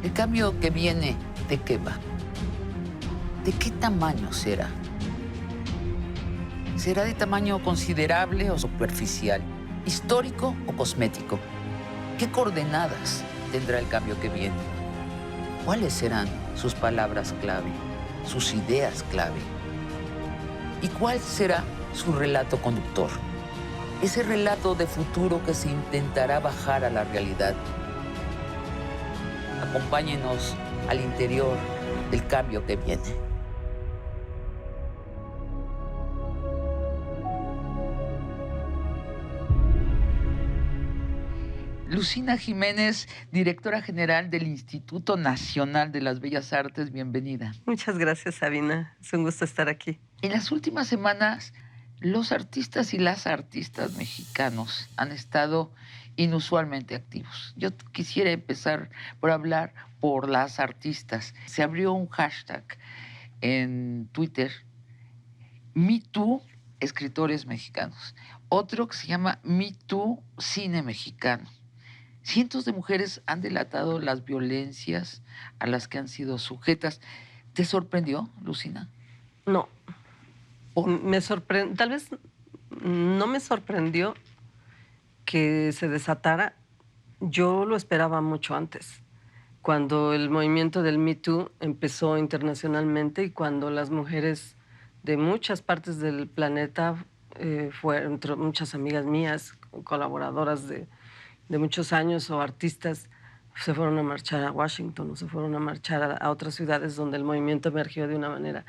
El cambio que viene, ¿de qué va? ¿De qué tamaño será? ¿Será de tamaño considerable o superficial? ¿Histórico o cosmético? ¿Qué coordenadas tendrá el cambio que viene? ¿Cuáles serán sus palabras clave, sus ideas clave? ¿Y cuál será su relato conductor? Ese relato de futuro que se intentará bajar a la realidad. Acompáñenos al interior del cambio que viene. Lucina Jiménez, directora general del Instituto Nacional de las Bellas Artes, bienvenida. Muchas gracias, Sabina. Es un gusto estar aquí. En las últimas semanas, los artistas y las artistas mexicanos han estado inusualmente activos. Yo quisiera empezar por hablar por las artistas. Se abrió un hashtag en Twitter, MeToo Escritores Mexicanos. Otro que se llama MeToo Cine Mexicano. Cientos de mujeres han delatado las violencias a las que han sido sujetas. ¿Te sorprendió, Lucina? No. Me sorprendió, tal vez no me sorprendió que se desatara. Yo lo esperaba mucho antes. Cuando el movimiento del Me Too empezó internacionalmente y cuando las mujeres de muchas partes del planeta, fueron entre muchas amigas mías, colaboradoras de muchos años o artistas, se fueron a marchar a Washington o se fueron a marchar a otras ciudades donde el movimiento emergió de una manera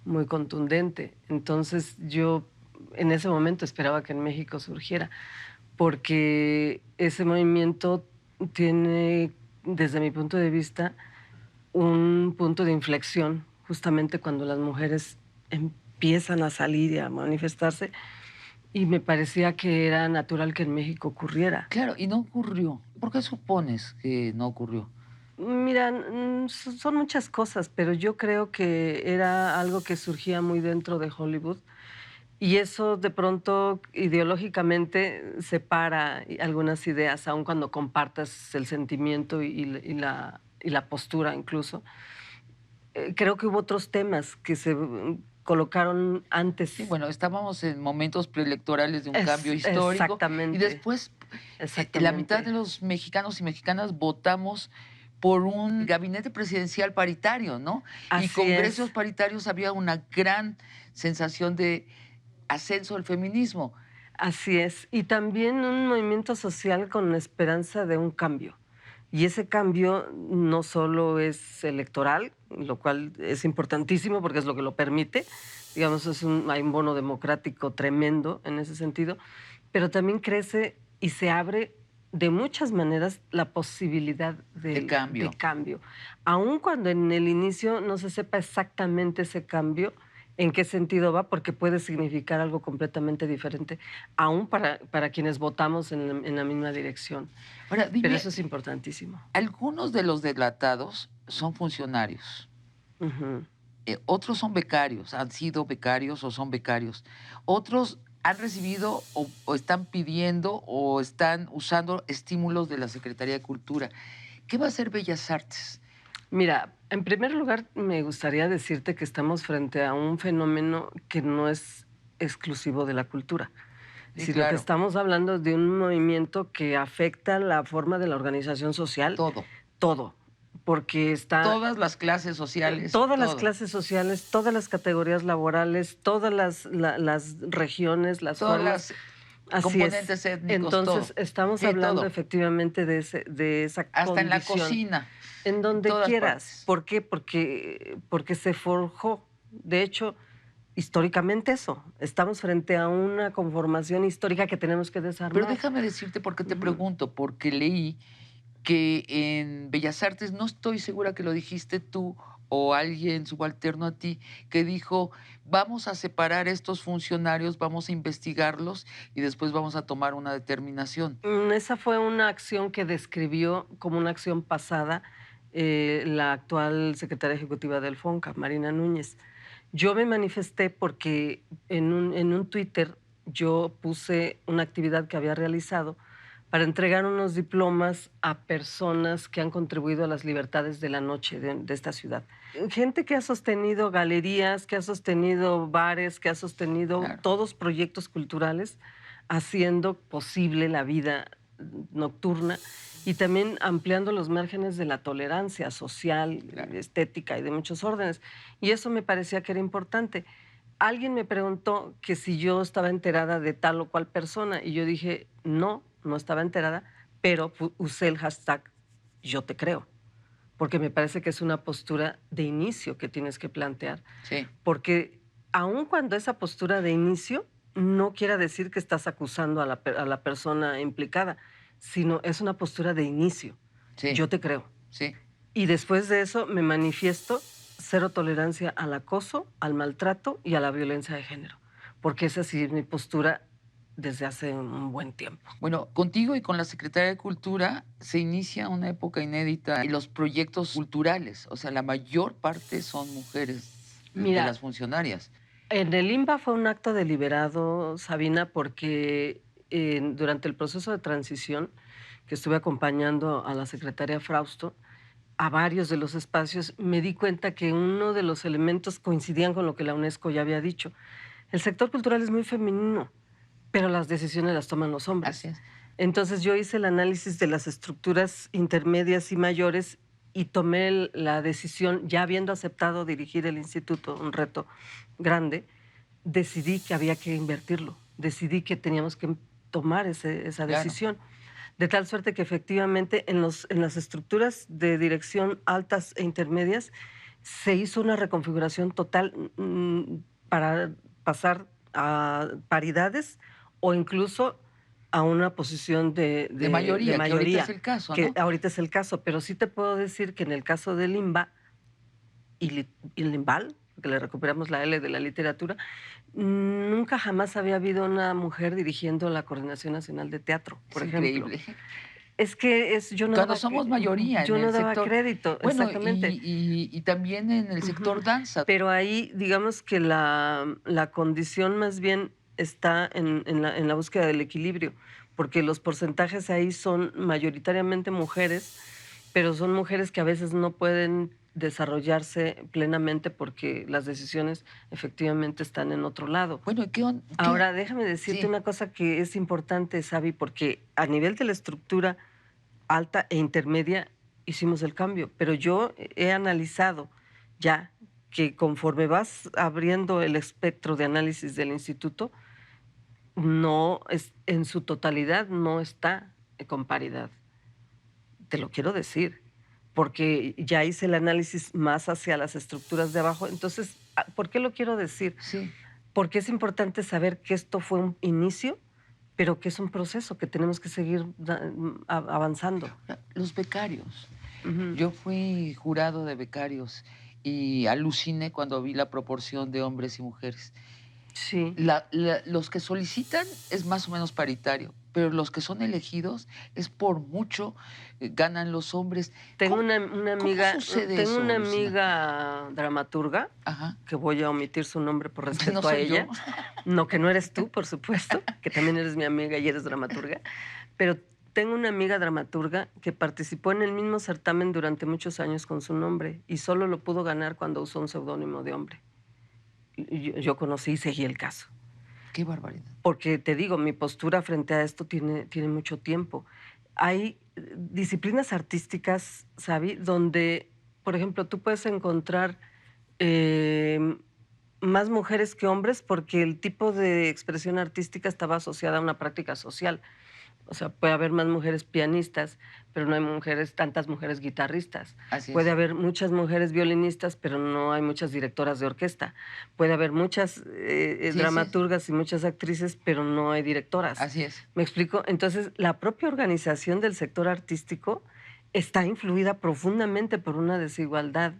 muy contundente. Entonces yo en ese momento esperaba que en México surgiera, porque ese movimiento tiene, desde mi punto de vista, un punto de inflexión justamente cuando las mujeres empiezan a salir y a manifestarse, y me parecía que era natural que en México ocurriera. Claro, y no ocurrió. ¿Por qué supones que no ocurrió? Mira, son muchas cosas, pero yo creo que era algo que surgía muy dentro de Hollywood y eso de pronto ideológicamente separa algunas ideas, aun cuando compartas el sentimiento y la postura incluso. Creo que hubo otros temas que se colocaron antes. Sí, bueno, estábamos en momentos preelectorales de un cambio histórico. Exactamente. Y después, la mitad de los mexicanos y mexicanas votamos por un gabinete presidencial paritario, ¿no? Así y congresos es. paritarios, había una gran sensación de ascenso del feminismo. Así es. Y también un movimiento social con la esperanza de un cambio. Y ese cambio no solo es electoral, lo cual es importantísimo porque es lo que lo permite, digamos, hay un bono democrático tremendo en ese sentido, pero también crece y se abre de muchas maneras la posibilidad de cambio. Aun cuando en el inicio no se sepa exactamente ese cambio, en qué sentido va, porque puede significar algo completamente diferente, aún para quienes votamos en la misma dirección. Ahora, dime, pero eso es importantísimo. Algunos de los delatados son funcionarios. Otros son becarios, han sido becarios o son becarios. Otros han recibido o están pidiendo o están usando estímulos de la Secretaría de Cultura. ¿Qué va a hacer Bellas Artes? Mira, en primer lugar, me gustaría decirte que estamos frente a un fenómeno que no es exclusivo de la cultura. Sí, Si claro. lo que estamos hablando de un movimiento que afecta la forma de la organización social. Todo. Porque está... Todas las clases sociales. Todas las clases sociales, todas las categorías laborales, todas las regiones, las todas formas. Las componentes étnicos. Entonces, todo. estamos hablando efectivamente de esa hasta condición. En la cocina. En donde quieras. Partes. ¿Por qué? Porque se forjó. De hecho, históricamente eso. Estamos frente a una conformación histórica que tenemos que desarmar. Pero déjame decirte por qué te pregunto, porque leí que en Bellas Artes, no estoy segura que lo dijiste tú o alguien subalterno a ti, que dijo, vamos a separar estos funcionarios, vamos a investigarlos y después vamos a tomar una determinación. Esa fue una acción que describió como una acción pasada la actual secretaria ejecutiva del FONCA, Marina Núñez. Yo me manifesté porque en un Twitter yo puse una actividad que había realizado para entregar unos diplomas a personas que han contribuido a las libertades de la noche de esta ciudad. Gente que ha sostenido galerías, que ha sostenido bares, que ha sostenido Claro. todos proyectos culturales, haciendo posible la vida nocturna y también ampliando los márgenes de la tolerancia social, Claro. estética y de muchos órdenes. Y eso me parecía que era importante. Alguien me preguntó que si yo estaba enterada de tal o cual persona y yo dije, no, no estaba enterada, pero usé el hashtag yo te creo, porque me parece que es una postura de inicio que tienes que plantear, Sí, porque aun cuando esa postura de inicio no quiera decir que estás acusando a la persona implicada, sino es una postura de inicio. sí, Yo te creo. sí. Y después de eso me manifiesto cero tolerancia al acoso, al maltrato y a la violencia de género, porque esa sí es mi postura desde hace un buen tiempo. Bueno, contigo y con la Secretaría de Cultura se inicia una época inédita en los proyectos culturales. O sea, la mayor parte son mujeres de Mira, las funcionarias. en el IMBA fue un acto deliberado, Sabina, porque durante el proceso de transición que estuve acompañando a la secretaria Frausto, a varios de los espacios, me di cuenta que uno de los elementos coincidían con lo que la UNESCO ya había dicho. El sector cultural es muy femenino, pero las decisiones las toman los hombres. Así es. Entonces yo hice el análisis de las estructuras intermedias y mayores y tomé la decisión, ya habiendo aceptado dirigir el instituto, un reto grande, decidí que había que invertirlo, decidí que teníamos que tomar esa Claro. decisión. De tal suerte que efectivamente en las estructuras de dirección altas e intermedias se hizo una reconfiguración total para pasar a paridades o incluso a una posición De mayoría, que ahorita es el caso, que ¿no? ahorita es el caso, pero sí te puedo decir que en el caso del IMBA y Limbal, que le recuperamos la L de la literatura, nunca jamás había habido una mujer dirigiendo la Coordinación Nacional de Teatro, por Es ejemplo. increíble. Es que yo no Cuando daba, somos mayoría en yo no el daba sector. crédito, Bueno, exactamente. y también en el sector Ujú. danza. Pero ahí, digamos que la condición más bien está en la búsqueda del equilibrio, porque los porcentajes ahí son mayoritariamente mujeres, pero son mujeres que a veces no pueden desarrollarse plenamente porque las decisiones efectivamente están en otro lado. Bueno, ¿y qué? Ahora, déjame decirte Sí, una cosa que es importante, Sabi, porque a nivel de la estructura alta e intermedia hicimos el cambio, pero yo he analizado ya que conforme vas abriendo el espectro de análisis del instituto, no es, en su totalidad no está con paridad. Te lo quiero decir, porque ya hice el análisis más hacia las estructuras de abajo. Entonces, ¿por qué lo quiero decir? sí. Porque es importante saber que esto fue un inicio, pero que es un proceso que tenemos que seguir avanzando. Los becarios. Ujú. Yo fui jurado de becarios y aluciné cuando vi la proporción de hombres y mujeres. Sí. Los que solicitan es más o menos paritario, pero los que son elegidos es por mucho, ganan los hombres. Tengo ¿Cómo, una cómo amiga, sucede tengo eso, una Lucina? amiga dramaturga, Ajá. que voy a omitir su nombre por No respeto a soy yo. ella. No, que no eres tú, por supuesto, que también eres mi amiga y eres dramaturga. Pero tengo una amiga dramaturga que participó en el mismo certamen durante muchos años con su nombre y solo lo pudo ganar cuando usó un seudónimo de hombre. Yo conocí y seguí el caso. Qué barbaridad. Porque te digo, mi postura frente a esto tiene mucho tiempo. Hay disciplinas artísticas, ¿sabes? Donde, por ejemplo, tú puedes encontrar más mujeres que hombres porque el tipo de expresión artística estaba asociada a una práctica social. O sea, puede haber más mujeres pianistas, pero no hay tantas mujeres guitarristas. Así Puede es. haber muchas mujeres violinistas, pero no hay muchas directoras de orquesta. Puede haber muchas Sí, sí. dramaturgas y muchas actrices, pero no hay directoras. Así es. ¿Me explico? Entonces, la propia organización del sector artístico está influida profundamente por una desigualdad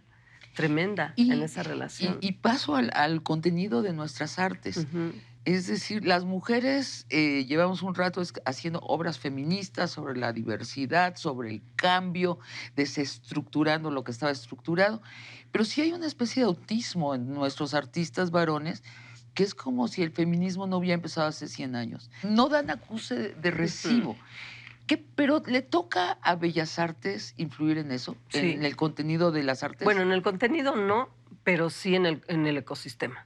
tremenda en esa relación. Y paso al contenido de nuestras artes. Ujú. Es decir, las mujeres llevamos un rato haciendo obras feministas sobre la diversidad, sobre el cambio, desestructurando lo que estaba estructurado, pero sí hay una especie de autismo en nuestros artistas varones, que es como si el feminismo no hubiera empezado hace 100 años. No dan acuse de recibo. Pero le toca a Bellas Artes influir en eso, Sí. en el contenido de las artes. Bueno, en el contenido no, pero sí en el ecosistema.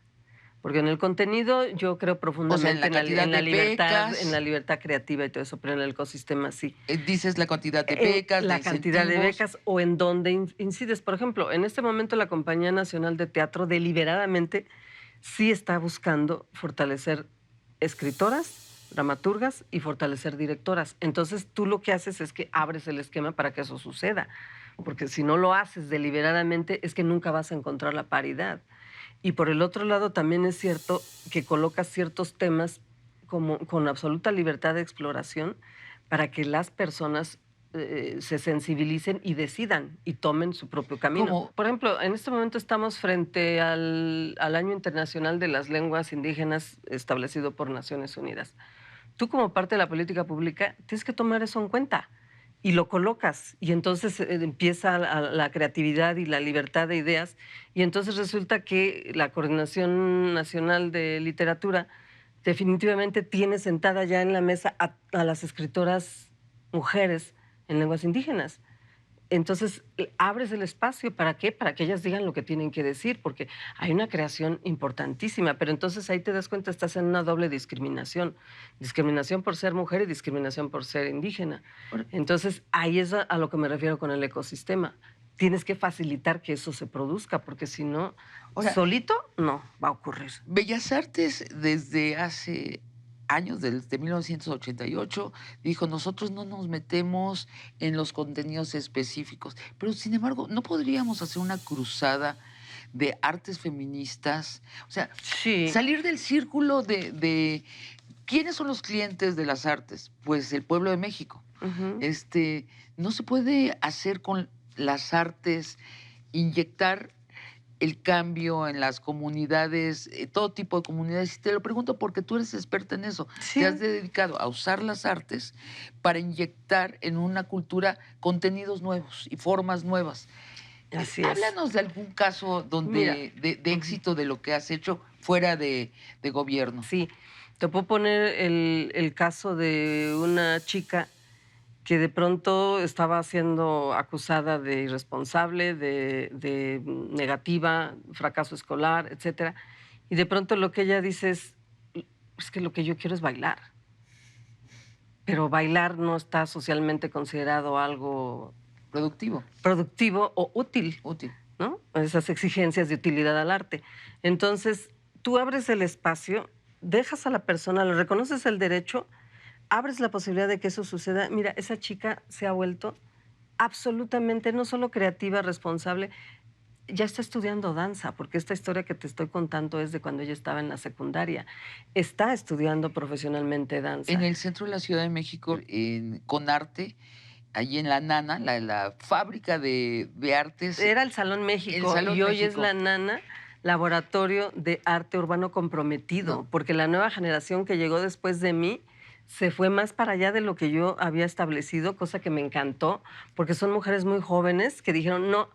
Porque en el contenido yo creo O sea, en profundamente la cantidad de libertad, en becas, la libertad creativa y todo eso, pero en el ecosistema sí. dices la cantidad de becas, de La cantidad de incentivos. becas o en donde incides. Por ejemplo, en este momento la Compañía Nacional de Teatro deliberadamente sí está buscando fortalecer escritoras, dramaturgas y fortalecer directoras. Entonces tú lo que haces es que abres el esquema para que eso suceda, porque si no lo haces deliberadamente es que nunca vas a encontrar la paridad. Y por el otro lado también es cierto que colocas ciertos temas como con absoluta libertad de exploración para que las personas se sensibilicen y decidan y tomen su propio camino. Como Por ejemplo, en este momento estamos frente al Año Internacional de las Lenguas Indígenas establecido por Naciones Unidas. Tú como parte de la política pública tienes que tomar eso en cuenta y lo colocas y entonces empieza la creatividad y la libertad de ideas y entonces resulta que la Coordinación Nacional de Literatura definitivamente tiene sentada ya en la mesa a las escritoras mujeres en lenguas indígenas. Entonces, abres el espacio, ¿para qué? Para que ellas digan lo que tienen que decir, porque hay una creación importantísima, pero entonces ahí te das cuenta, estás en una doble discriminación. Discriminación por ser mujer y discriminación por ser indígena. Entonces, ahí es a lo que me refiero con el ecosistema. Tienes que facilitar que eso se produzca, porque si no, Ahora, solito no va a ocurrir. Bellas Artes desde hace años, desde 1988, dijo, nosotros no nos metemos en los contenidos específicos, pero sin embargo, ¿no podríamos hacer una cruzada de artes feministas? O sea, Sí. salir del círculo de ¿quiénes son los clientes de las artes? Pues el pueblo de México. Uh-huh. No se puede hacer con las artes, inyectar el cambio en las comunidades, todo tipo de comunidades. Y te lo pregunto porque tú eres experta en eso. Sí. Te has dedicado a usar las artes para inyectar en una cultura contenidos nuevos y formas nuevas. Así es. Háblanos de algún caso donde de éxito de lo que has hecho fuera de gobierno. Sí, te puedo poner el caso de una chica que de pronto estaba siendo acusada de irresponsable, de negativa, fracaso escolar, etcétera. Y de pronto lo que ella dice es que lo que yo quiero es bailar. Pero bailar no está socialmente considerado algo productivo o útil. ¿No? Esas exigencias de utilidad al arte. Entonces, tú abres el espacio, dejas a la persona, le reconoces el derecho, abres la posibilidad de que eso suceda. Mira, esa chica se ha vuelto absolutamente no solo creativa, responsable, ya está estudiando danza, porque esta historia que te estoy contando es de cuando ella estaba en la secundaria. Está estudiando profesionalmente danza. En el centro de la Ciudad de México, con arte, allí en La Nana, la fábrica de artes. Era el Salón México y hoy es La Nana, Laboratorio de Arte Urbano Comprometido, porque la nueva generación que llegó después de mí se fue más para allá de lo que yo había establecido, cosa que me encantó, porque son mujeres muy jóvenes que dijeron, no,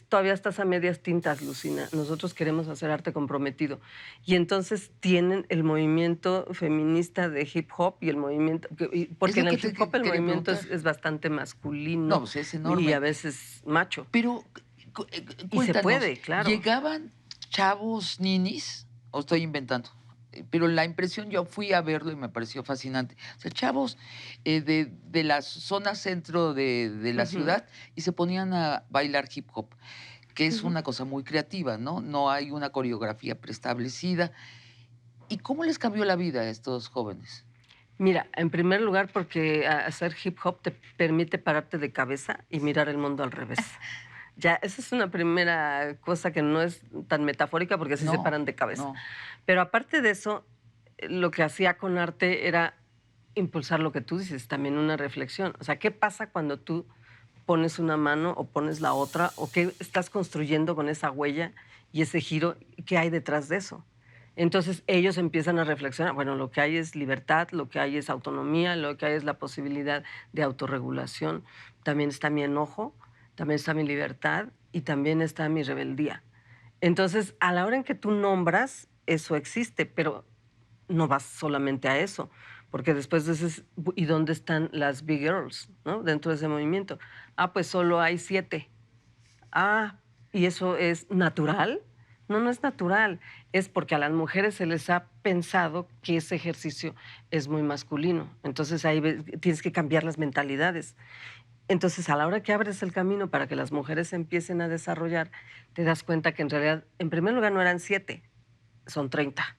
todavía estás a medias tintas, Lucina, nosotros queremos hacer arte comprometido. Y entonces tienen el movimiento feminista de hip hop y el movimiento, porque en el hip hop el movimiento es bastante masculino. No, pues es enorme. Y a veces macho. Pero, y se puede, claro. ¿Llegaban chavos ninis? ¿O estoy inventando? Pero la impresión, yo fui a verlo y me pareció fascinante. O sea, chavos de la zona centro de la ciudad y se ponían a bailar hip hop, que es una cosa muy creativa, ¿no? No hay una coreografía preestablecida. ¿Y cómo les cambió la vida a estos jóvenes? Mira, en primer lugar, porque hacer hip hop te permite pararte de cabeza y mirar el mundo al revés. Ya, esa es una primera cosa que no es tan metafórica porque así se paran de cabeza. No. Pero aparte de eso, lo que hacía con arte era impulsar lo que tú dices, también una reflexión. O sea, ¿qué pasa cuando tú pones una mano o pones la otra? ¿O qué estás construyendo con esa huella y ese giro? ¿Qué hay detrás de eso? Entonces ellos empiezan a reflexionar, bueno, lo que hay es libertad, lo que hay es autonomía, lo que hay es la posibilidad de autorregulación, también está mi enojo, también está mi libertad y también está mi rebeldía. Entonces, a la hora en que tú nombras, eso existe, pero no vas solamente a eso, porque después dices, ¿y dónde están las big girls, ¿no? Dentro de ese movimiento. Ah, pues solo hay 7. Ah, ¿y eso es natural? No, no es natural. Es porque a las mujeres se les ha pensado que ese ejercicio es muy masculino. Entonces ahí tienes que cambiar las mentalidades. Entonces, a la hora que abres el camino para que las mujeres se empiecen a desarrollar, te das cuenta que en realidad, en primer lugar, no eran 7, son 30.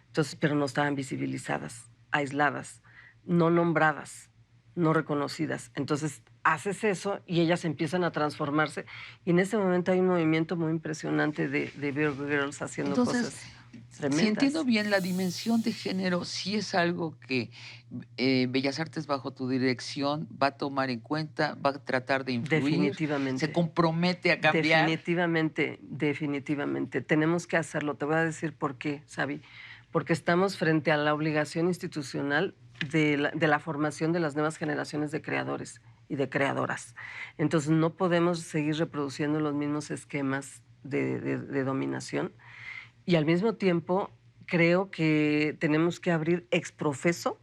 Entonces, pero no estaban visibilizadas, aisladas, no nombradas, no reconocidas. Entonces, haces eso y ellas empiezan a transformarse. Y en ese momento hay un movimiento muy impresionante de Virgo Girls haciendo Entonces, cosas si entiendo tremendas. bien, la dimensión de género sí es algo que Bellas Artes bajo tu dirección va a tomar en cuenta, va a tratar de influir, se Definitivamente. compromete a cambiar. Definitivamente, definitivamente. Tenemos que hacerlo. Te voy a decir por qué, Xavi. Porque estamos frente a la obligación institucional de la formación de las nuevas generaciones de creadores y de creadoras. Entonces, no podemos seguir reproduciendo los mismos esquemas de dominación. Y al mismo tiempo, creo que tenemos que abrir exprofeso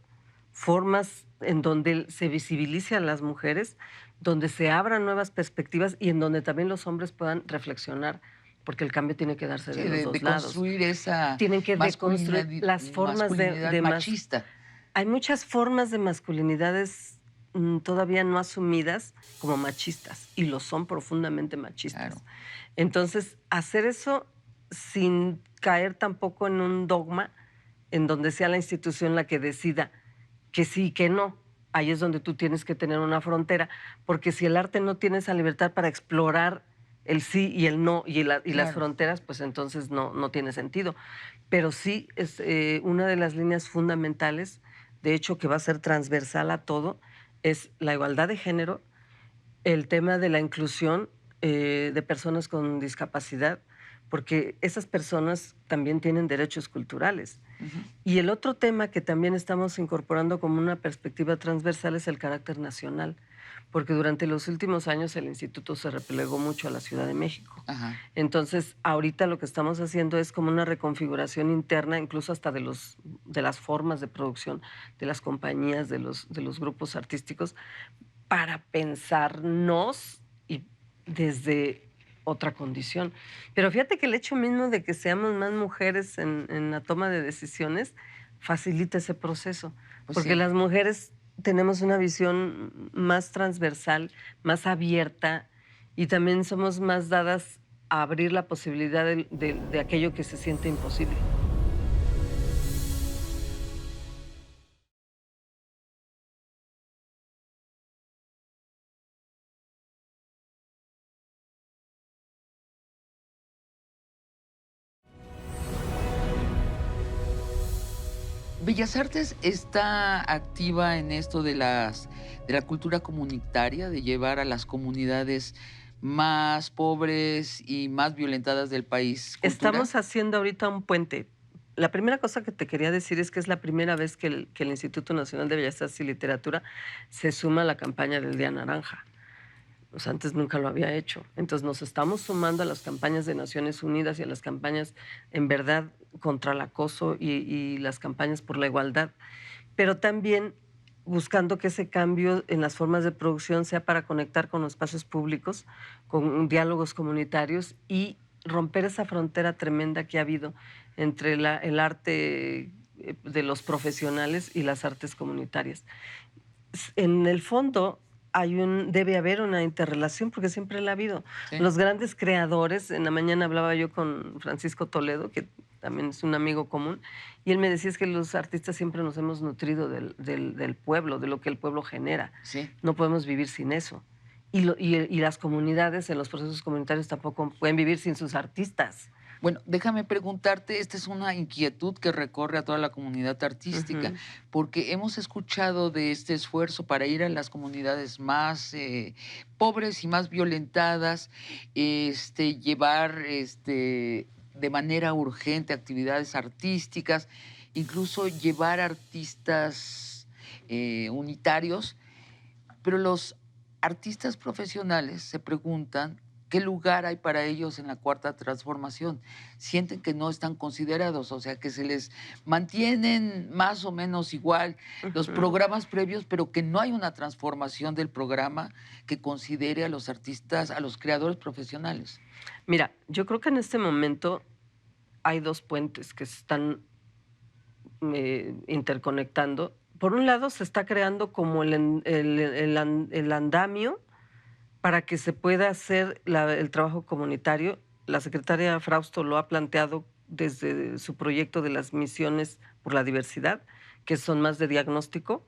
formas en donde se visibilice a las mujeres, donde se abran nuevas perspectivas y en donde también los hombres puedan reflexionar, porque el cambio tiene que darse Sí, de los de dos lados. construir esa Tienen que deconstruir las formas masculinidad de más. machista. Hay muchas formas de masculinidades todavía no asumidas como machistas, y lo son profundamente machistas. Claro. Entonces, hacer eso sin caer tampoco en un dogma en donde sea la institución la que decida que sí y que no. Ahí es donde tú tienes que tener una frontera, porque si el arte no tiene esa libertad para explorar el sí y el no y las Claro. fronteras, pues entonces no tiene sentido. Pero sí es una de las líneas fundamentales, de hecho que va a ser transversal a todo, es la igualdad de género, el tema de la inclusión de personas con discapacidad, porque esas personas también tienen derechos culturales. Y el otro tema que también estamos incorporando como una perspectiva transversal es el carácter nacional, porque durante los últimos años el instituto se replegó mucho a la Ciudad de México. Ajá. Entonces, ahorita lo que estamos haciendo es como una reconfiguración interna, incluso hasta de las formas de producción, de las compañías, de los grupos artísticos, para pensarnos y desde otra condición. Pero fíjate que el hecho mismo de que seamos más mujeres en la toma de decisiones facilita ese proceso, Pues porque sí. las mujeres tenemos una visión más transversal, más abierta, y también somos más dadas a abrir la posibilidad de aquello que se siente imposible. Bellas Artes está activa en esto de la cultura comunitaria, de llevar a las comunidades más pobres y más violentadas del país cultura. Estamos haciendo ahorita un puente. La primera cosa que te quería decir es que es la primera vez que el Instituto Nacional de Bellas Artes y Literatura se suma a la campaña del Día Naranja. O sea, antes nunca lo había hecho. Entonces nos estamos sumando a las campañas de Naciones Unidas y a las campañas en verdad contra el acoso y las campañas por la igualdad, pero también buscando que ese cambio en las formas de producción sea para conectar con los espacios públicos, con diálogos comunitarios y romper esa frontera tremenda que ha habido entre el arte de los profesionales y las artes comunitarias. En el fondo debe haber una interrelación porque siempre la ha habido. Sí. Los grandes creadores, en la mañana hablaba yo con Francisco Toledo, que también es un amigo común, y él me decía es que los artistas siempre nos hemos nutrido del pueblo, de lo que el pueblo genera. Sí. No podemos vivir sin eso. Y las comunidades en los procesos comunitarios tampoco pueden vivir sin sus artistas. Bueno, déjame preguntarte, esta es una inquietud que recorre a toda la comunidad artística, porque hemos escuchado de este esfuerzo para ir a las comunidades más pobres y más violentadas, llevar de manera urgente actividades artísticas, incluso llevar artistas unitarios, pero los artistas profesionales se preguntan ¿qué lugar hay para ellos en la cuarta transformación? Sienten que no están considerados, o sea, que se les mantienen más o menos igual los Ujú. programas previos, pero que no hay una transformación del programa que considere a los artistas, a los creadores profesionales. Mira, yo creo que en este momento hay 2 puentes que se están, interconectando. Por un lado, se está creando como el andamio para que se pueda hacer el trabajo comunitario. La secretaria Frausto lo ha planteado desde su proyecto de las misiones por la diversidad, que son más de diagnóstico.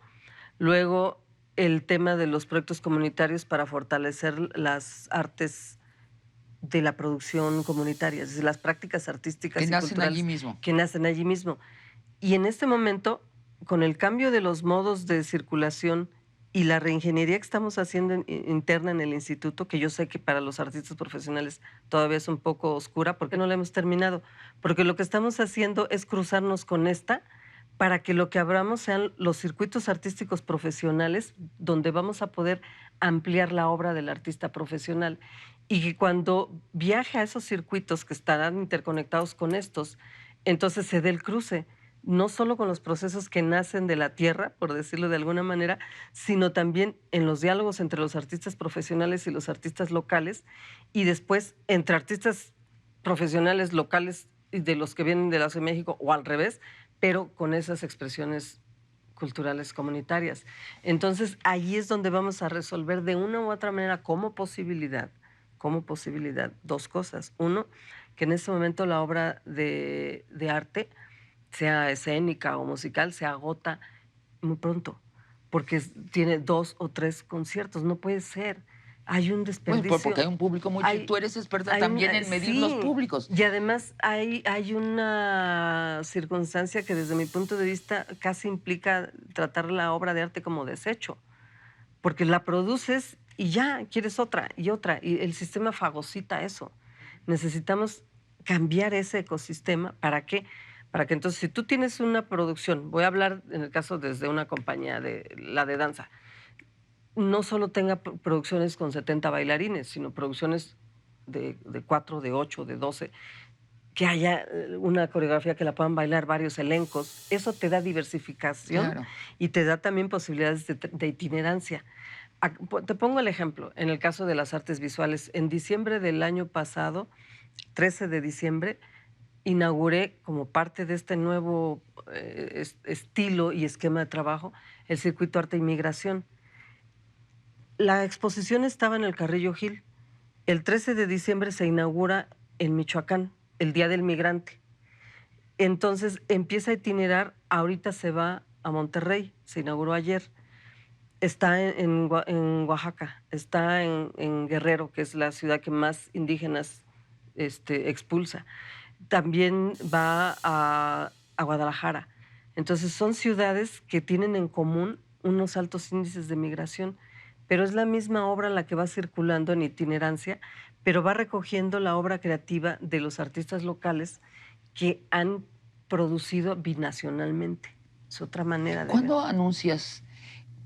Luego, el tema de los proyectos comunitarios para fortalecer las artes de la producción comunitaria, es decir, las prácticas Que artísticas y nacen allí culturales mismo. que nacen allí mismo. Y en este momento, con el cambio de los modos de circulación y la reingeniería que estamos haciendo interna en el instituto, que yo sé que para los artistas profesionales todavía es un poco oscura, porque no la hemos terminado, porque lo que estamos haciendo es cruzarnos con esta para que lo que abramos sean los circuitos artísticos profesionales, donde vamos a poder ampliar la obra del artista profesional. Y que cuando viaje a esos circuitos que estarán interconectados con estos, entonces se dé el cruce, no solo con los procesos que nacen de la tierra, por decirlo de alguna manera, sino también en los diálogos entre los artistas profesionales y los artistas locales, y después entre artistas profesionales locales y de los que vienen de la Ciudad de México, o al revés, pero con esas expresiones culturales comunitarias. Entonces, ahí es donde vamos a resolver de una u otra manera como posibilidad, 2 cosas. Uno, que en este momento la obra de arte, sea escénica o musical, se agota muy pronto, porque tiene 2 o 3 conciertos, no puede ser. Hay un Bueno, porque desperdicio, hay un público muy chico. hay, Tú eres experta también en medir los sí, públicos. y además hay una circunstancia que desde mi punto de vista casi implica tratar la obra de arte como desecho, porque la produces y ya quieres otra, y el sistema fagocita eso. Necesitamos cambiar ese ecosistema. ¿Para qué? Para que entonces, si tú tienes una producción, voy a hablar en el caso desde una compañía de la de danza, no solo tenga producciones con 70 bailarines, sino producciones de 4, de 8, de 12, que haya una coreografía que la puedan bailar varios elencos. Eso te da diversificación Claro. y te da también posibilidades de itinerancia. Te pongo el ejemplo, en el caso de las artes visuales. En diciembre del año pasado, 13 de diciembre, inauguré como parte de este nuevo estilo y esquema de trabajo el circuito Arte y Migración. La exposición estaba en el Carrillo Gil. El 13 de diciembre se inaugura en Michoacán, el Día del Migrante. Entonces empieza a itinerar, ahorita se va a Monterrey, se inauguró ayer. Está en Oaxaca, está en Guerrero, que es la ciudad que más indígenas expulsa. También va a Guadalajara. Entonces son ciudades que tienen en común unos altos índices de migración, pero es la misma obra la que va circulando en itinerancia, pero va recogiendo la obra creativa de los artistas locales que han producido binacionalmente. Es otra manera de ver. ¿Cuándo anuncias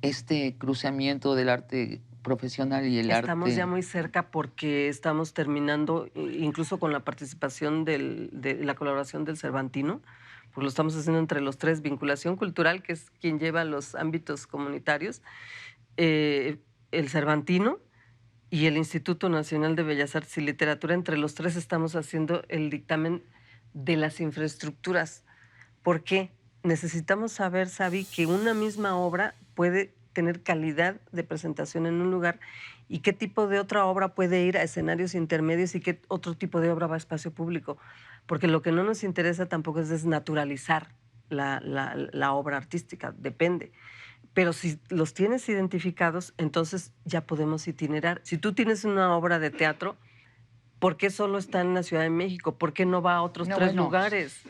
este cruzamiento del arte profesional y el Estamos arte? ya muy cerca porque estamos terminando, incluso con la participación de la colaboración del Cervantino, pues lo estamos haciendo entre los 3, vinculación cultural, que es quien lleva los ámbitos comunitarios, el Cervantino y el Instituto Nacional de Bellas Artes y Literatura. Entre los 3 estamos haciendo el dictamen de las infraestructuras. ¿Por qué? Necesitamos saber, Sabi, que una misma obra puede tener calidad de presentación en un lugar y qué tipo de otra obra puede ir a escenarios intermedios y qué otro tipo de obra va a espacio público. Porque lo que no nos interesa tampoco es desnaturalizar la obra artística, depende. Pero si los tienes identificados, entonces ya podemos itinerar. Si tú tienes una obra de teatro, ¿por qué solo está en la Ciudad de México? ¿Por qué no va a otros No, 3 bueno, lugares?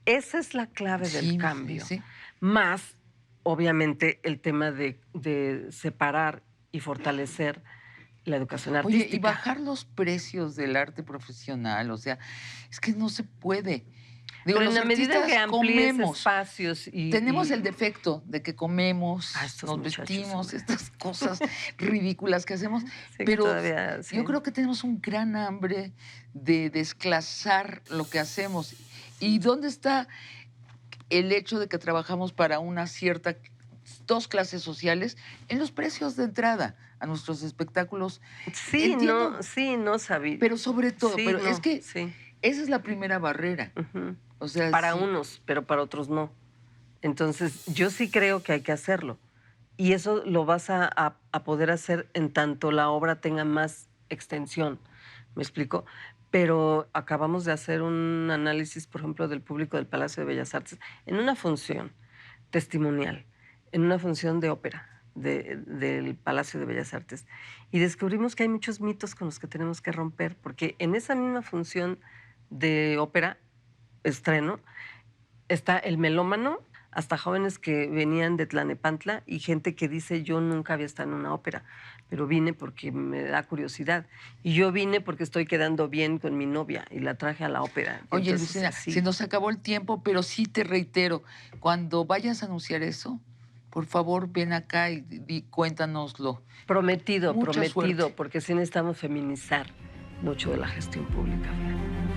Esa es la clave del sí, sí, cambio. sí. Más, obviamente, el tema de separar y fortalecer la educación Oye, y artística. bajar los precios del arte profesional, o sea, es que no se puede. Digo, Pero los en la medida que artistas amplíes comemos. espacios Tenemos y el defecto de que comemos, estos nos muchachos, vestimos, hombre. estas cosas ridículas que hacemos, Sí, que pero todavía, yo sí. creo que tenemos un gran hambre de desclasar lo que hacemos. ¿Y dónde está el hecho de que trabajamos para una cierta, dos clases sociales en los precios de entrada a nuestros espectáculos? Entiendo, Sí, no sabía. pero sobre todo, Sí, pero es no, que sí. esa es la primera barrera. Ujú. O sea, Para sí. unos, pero para otros no. Entonces, yo sí creo que hay que hacerlo. Y eso lo vas a poder hacer en tanto la obra tenga más extensión. ¿Me explico? Pero acabamos de hacer un análisis, por ejemplo, del público del Palacio de Bellas Artes en una función testimonial, en una función de ópera del Palacio de Bellas Artes. Y descubrimos que hay muchos mitos con los que tenemos que romper, porque en esa misma función de ópera, estreno, está el melómano, hasta jóvenes que venían de Tlanepantla y gente que dice, yo nunca había estado en una ópera, pero vine porque me da curiosidad. Y yo vine porque estoy quedando bien con mi novia y la traje a la ópera. Y Oye, entonces, Lucina, se así, nos acabó el tiempo, pero sí te reitero, cuando vayas a anunciar eso, por favor ven acá y cuéntanoslo. prometido, Mucha prometido, suerte. porque sí necesitamos feminizar mucho de la gestión pública. Fíjate.